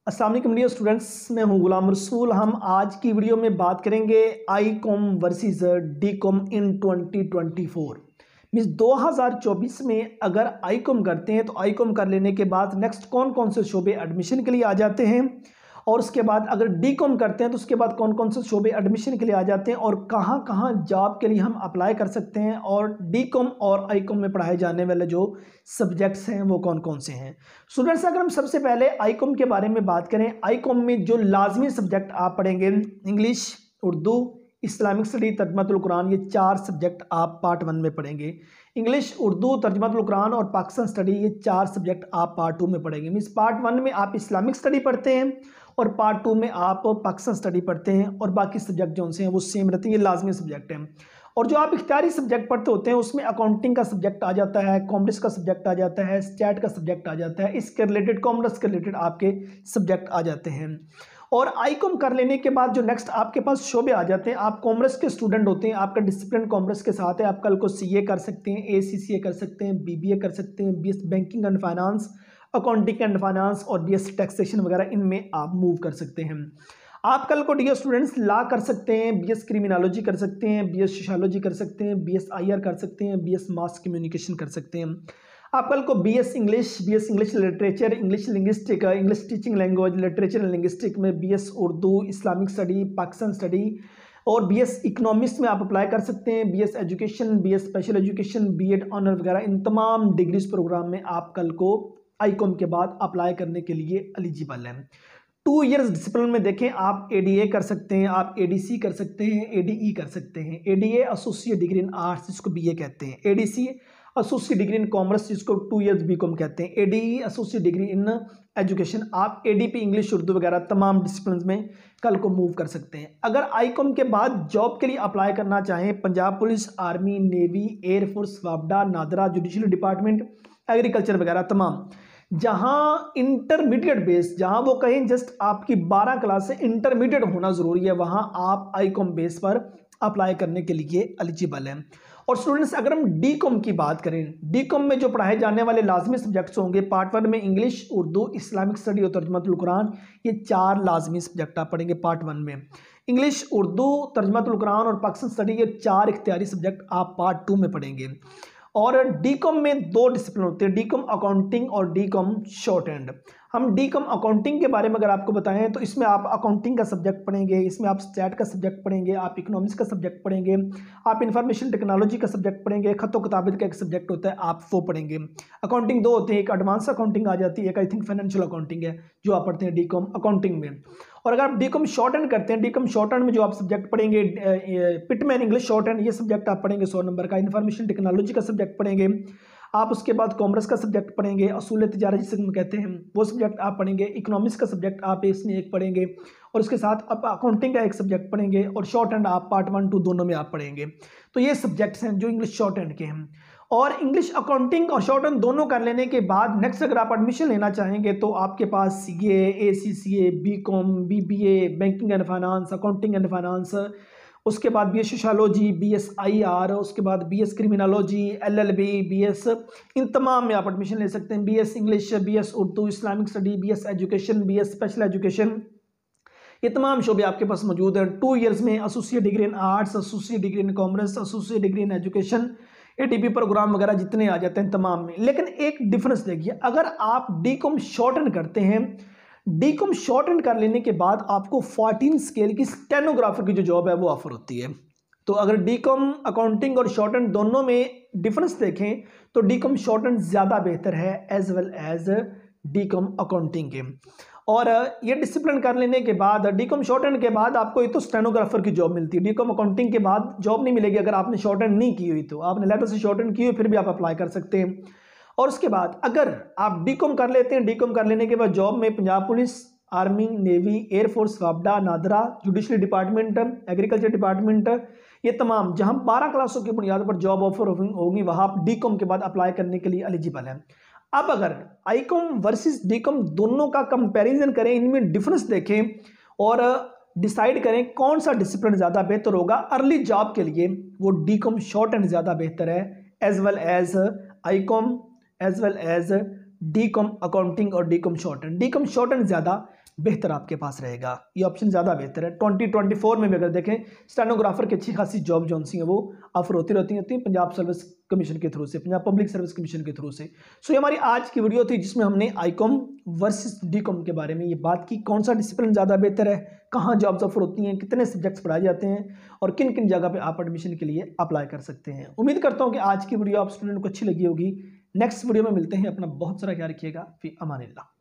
अस्सलाम वालेकुम dear students, मैं हूं गुलाम रसूल। हम आज की वीडियो में बात करेंगे आईकॉम वर्सेस डीकॉम इन 2024। मीन्स 2024 में अगर आईकॉम करते हैं तो आईकॉम कर लेने के बाद नेक्स्ट कौन कौन से शोबे एडमिशन के लिए आ जाते हैं, और उसके बाद अगर डीकॉम करते हैं तो उसके बाद कौन कौन से शोबे एडमिशन के लिए आ जाते हैं, और कहाँ कहाँ जॉब के लिए हम अप्लाई कर सकते हैं, और डीकॉम और आईकॉम में पढ़ाए जाने वाले जो सब्जेक्ट्स हैं वो कौन कौन से हैं। स्टूडेंट्स, अगर हम सबसे पहले आईकॉम के बारे में बात करें, आईकॉम में जो लाजमी सब्जेक्ट आप पढ़ेंगे इंग्लिश, उर्दू, इस्लामिक स्टडी, तर्जुमातुल कुरान, ये 4 सब्जेक्ट आप पार्ट 1 में पढ़ेंगे। इंग्लिश, उर्दू, तर्जुमातुल कुरान और पाकिस्तान स्टडी, ये 4 सब्जेक्ट आप पार्ट 2 में पढ़ेंगे। मीन्स पार्ट 1 में आप इस्लामिक स्टडी पढ़ते हैं और पार्ट 2 में आप पाकिस्तान स्टडी पढ़ते हैं, और बाकी सब्जेक्ट जो हैं वो सेम रहते हैं। ये लाजमी सब्जेक्ट हैं। और जो आप इख्तियारी सब्जेक्ट पढ़ते होते हैं उसमें अकाउंटिंग का सब्जेक्ट आ जाता है, कॉमर्स का सब्जेक्ट आ जाता है, स्टैट का सब्जेक्ट आ जाता है, इसके रिलेटेड कॉमर्स के रिलेटेड आपके सब्जेक्ट आ जाते हैं। और आईकॉम कर लेने के बाद जो नेक्स्ट आपके पास शोबे आ जाते हैं, आप कॉमर्स के स्टूडेंट होते हैं, आपका डिसिप्लिन कॉमर्स के साथ है, आप कल को सीए कर सकते हैं, एसीसीए कर सकते हैं, बीबीए कर सकते हैं, BS banking and finance, accounting and finance और बीएस टैक्सेशन वगैरह, इनमें आप मूव कर सकते हैं। आप कल को डियर स्टूडेंट्स लॉ कर सकते हैं, बीएस क्रिमिनोलॉजी कर सकते हैं, बीएस सोशियोलॉजी कर सकते हैं, बीएस आईआर कर सकते हैं, बीएस मास कम्युनिकेशन कर सकते हैं। आप कल को BS English literature, English linguistic, English teaching language, literature and linguistic में BS Urdu, Islamic study, Pakistan study और बीएस इकोनॉमिक्स में आप अप्लाई कर सकते हैं। BS education, BS special education, BEd honour वगैरह, इन तमाम डिग्रीज प्रोग्राम में आप कल को आईकॉम के बाद अप्लाई करने के लिए एलिजिबल हैं। 2 इयर्स डिसिप्लिन में देखें, आप एडीए कर सकते हैं, आप एडीसी कर सकते हैं, एडीई कर सकते हैं। ADA associate degree in arts, जिसको बीए कहते हैं। ADC associate degree in commerce, जिसको 2 इयर्स बीकॉम कहते हैं। ADE associate degree in education. आप एडीपी इंग्लिश उर्दू वगैरह तमाम डिसिप्लिन में कल को मूव कर सकते हैं। अगर आईकॉम के बाद जॉब के लिए अप्लाई करना चाहें, Punjab police, army, navy, air force, वापडा, नादरा, जुडिशल डिपार्टमेंट, एग्रीकल्चर वगैरह तमाम, जहां इंटरमीडिएट बेस, जहां वो कहें जस्ट आपकी 12 क्लास से इंटरमीडिएट होना जरूरी है, वहां आप आईकॉम बेस पर अप्लाई करने के लिए एलिजिबल हैं। और स्टूडेंट्स, अगर हम डीकॉम की बात करें, डीकॉम में जो पढ़ाए जाने वाले लाजमी सब्जेक्ट्स होंगे, पार्ट 1 में इंग्लिश, उर्दू, इस्लामिक स्टडी और तर्जुमातुल कुरान, ये 4 लाजमी सब्जेक्ट आप पढ़ेंगे पार्ट 1 में। इंग्लिश, उर्दू, तर्जुमातुल कुरान और पाकिस्तान स्टडी, ये 4 इख्तियारी सब्जेक्ट आप पार्ट 2 में पढ़ेंगे। और डीकॉम में 2 डिसिप्लिन होते हैं, डीकॉम अकाउंटिंग और डीकॉम शॉर्ट हैंड। हम डीकॉम अकाउंटिंग के बारे में अगर आपको बताएं तो इसमें आप अकाउंटिंग का सब्जेक्ट पढ़ेंगे, इसमें आप स्टैट का सब्जेक्ट पढ़ेंगे, आप इकोनॉमिक्स का सब्जेक्ट पढ़ेंगे, आप इंफॉर्मेशन टेक्नोलॉजी का सब्जेक्ट पढ़ेंगे, खतो किताबत का एक सब्जेक्ट होता है, आप वो पढ़ेंगे। अकाउंटिंग 2 होते हैं, एक एडवांस अकाउंटिंग आ जाती है, एक आई थिंक फाइनेंशियल अकाउंटिंग है जो आप पढ़ते हैं डीकॉम अकाउंटिंग में। और अगर आप डीकॉम शॉर्ट हैंड करते हैं, डीकॉम शॉर्ट हैंड में जो आप सब्जेक्ट पढ़ेंगे, पिटमैन इंग्लिश शॉर्ट हैंड, ये सब्जेक्ट आप पढ़ेंगे 100 नंबर का। इंफॉर्मेशन टेक्नोलॉजी का सब्जेक्ट पढ़ेंगे आप, उसके बाद कॉमर्स का सब्जेक्ट पढ़ेंगे, असूल तिजारत जिसे हम कहते हैं वो सब्जेक्ट आप पढ़ेंगे, इकोनॉमिक्स का सब्जेक्ट आप इसमें एक पढ़ेंगे, और उसके साथ आप अकाउंटिंग का एक सब्जेक्ट पढ़ेंगे, और शॉर्ट हैंड आप पार्ट 1, 2 दोनों में आप पढ़ेंगे। तो ये सब्जेक्ट्स हैं जो इंग्लिश शॉर्ट हैंड के हैं। और इंग्लिश अकाउंटिंग और शॉर्ट हैंड दोनों कर लेने के बाद नेक्स्ट अगर आप एडमिशन लेना चाहेंगे तो आपके पास CA, ACCA, BCom, BBA, banking and finance, accounting and finance, उसके बाद बीएस सोशियोलॉजी, बीएस आईआर, उसके बाद बीएस क्रिमिनोलॉजी, एलएलबी, बीएस, इन तमाम में आप एडमिशन ले सकते हैं। BS English, BS Urdu, Islamic study, BS education, BS special education, ये तमाम शोबे आपके पास मौजूद हैं। 2 इयर्स में associate degree in arts, associate degree in commerce, associate degree in education, ATP program वगैरह जितने आ जाते हैं तमाम में। लेकिन एक डिफरेंस देखिए, अगर आप डीकॉम शॉर्ट हैंड करते हैं, डीकॉम शॉर्ट हैंड कर लेने के बाद आपको 14 स्केल की स्टेनोग्राफर की जो जॉब है वो ऑफर होती है। तो अगर डीकॉम अकाउंटिंग और शॉर्ट हैंड दोनों में डिफरेंस देखें तो डीकॉम शॉर्ट हैंड ज़्यादा बेहतर है as well as DCom accounting के। और ये डिसिप्लिन कर लेने के बाद डीकॉम शॉर्ट हैंड के बाद आपको ये तो स्टेनोग्राफर की जॉब मिलती है, डीकॉम अकाउंटिंग के बाद जॉब नहीं मिलेगी अगर आपने शॉर्ट हैंड नहीं की हुई। तो आपने लेटर से शॉर्ट हैंड की हुई फिर भी आप अप्लाई कर सकते हैं। और उसके बाद अगर आप डीकॉम कर लेते हैं, डीकॉम कर लेने के बाद जॉब में Punjab police, army, navy, air force, वापडा, NADRA, judicial department, agriculture department, ये तमाम जहां 12 क्लासों की बुनियाद पर जॉब ऑफर होंगी वहां आप डीकॉम के बाद अप्लाई करने के लिए एलिजिबल हैं। अब अगर आईकॉम वर्सेस डीकॉम दोनों का कंपैरिजन करें, इनमें डिफरेंस देखें और डिसाइड करें कौन सा डिसिप्लिन ज़्यादा बेहतर होगा अर्ली जॉब के लिए, वो डीकॉम शॉर्ट हैंड ज़्यादा बेहतर है as well as ICom as well as DCom accounting और DCom shorthand. DCom shorthand ज़्यादा बेहतर आपके पास रहेगा, ये ऑप्शन ज़्यादा बेहतर है। 2024 में भी अगर देखें स्टेनोग्राफर की अच्छी खासी जॉब जो सी है वो ऑफर होती रहती हैं पंजाब सर्विस कमीशन के थ्रू से, पंजाब पब्लिक सर्विस कमीशन के थ्रू से। सो ये हमारी आज की वीडियो थी जिसमें हमने आईकॉम वर्सेस डीकॉम के बारे में ये बात की, कौन सा डिसिप्लिन ज़्यादा बेहतर है, कहाँ जॉब्स ऑफर होती हैं, कितने सब्जेक्ट्स पढ़ाए जाते हैं और किन किन जगह पर आप एडमिशन के लिए अप्लाई कर सकते हैं। उम्मीद करता हूँ कि आज की वीडियो आप स्टूडेंट को अच्छी लगी होगी। नेक्स्ट वीडियो में मिलते हैं, अपना बहुत सारा ख्याल रखिएगा। फी अमानिल्लाह।